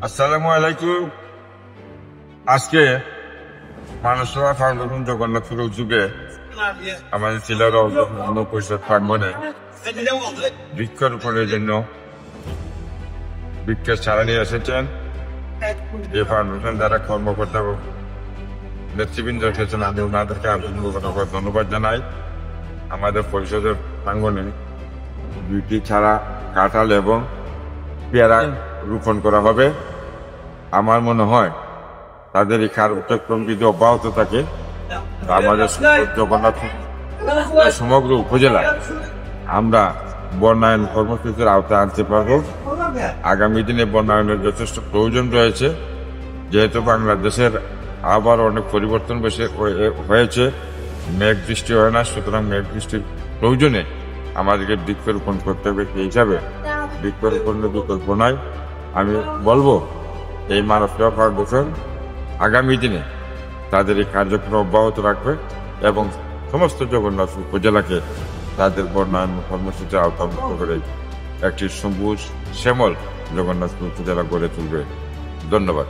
আসসালামু আলাইকুম। আজকে মানসরা ফাউন্ডেশন জগন্নাথপুর যুগে আমাদের ছেলেরা পরিষদ প্রাঙ্গনে বৃক্ষরোপণের জন্য বৃক্ষের চারা নিয়ে এসেছেন। এই ফাউন্ডেশন দ্বারা কর্মকর্তা নেতৃবৃন্দ এসেছেন, আমি ওনাদেরকে ধন্যবাদ জানাই। আমাদের পরিষদের প্রাঙ্গনে 2টি চারা কাঁঠাল এবং পেয়ারা রোপণ করা হবে। আমার মনে হয় তাদের এই কার্যক্রম যদি অব্যাহত থাকে, আমাদের জগন্নাথ সমগ্র উপজেলায় আমরা বন্যায়ন কর্মসূচির আওতায় আনতে পারব। আগামী দিনে বন্যায়নের যথেষ্ট প্রয়োজন রয়েছে, যেহেতু বাংলাদেশের আবার অনেক পরিবর্তন হয়েছে, মেঘ বৃষ্টি হয় না। সুতরাং মেঘ বৃষ্টির প্রয়োজনে আমাদেরকে বৃক্ষরোপণ করতে হবে। সেই হিসাবে বৃক্ষরোপণের বিকল্প নয়। আমি বলবো এই মানসরা ফাউন্ডেশন আগামী দিনে তাদের এই কার্যক্রম অব্যাহত রাখবে এবং সমস্ত জগন্নাথ উপজেলাকে তাদের বন্যায়ন কর্মসূচির আওতামুক্ত করে একটি সবুজ শ্যামল জগন্নাথ উপজেলা গড়ে তুলবে। ধন্যবাদ।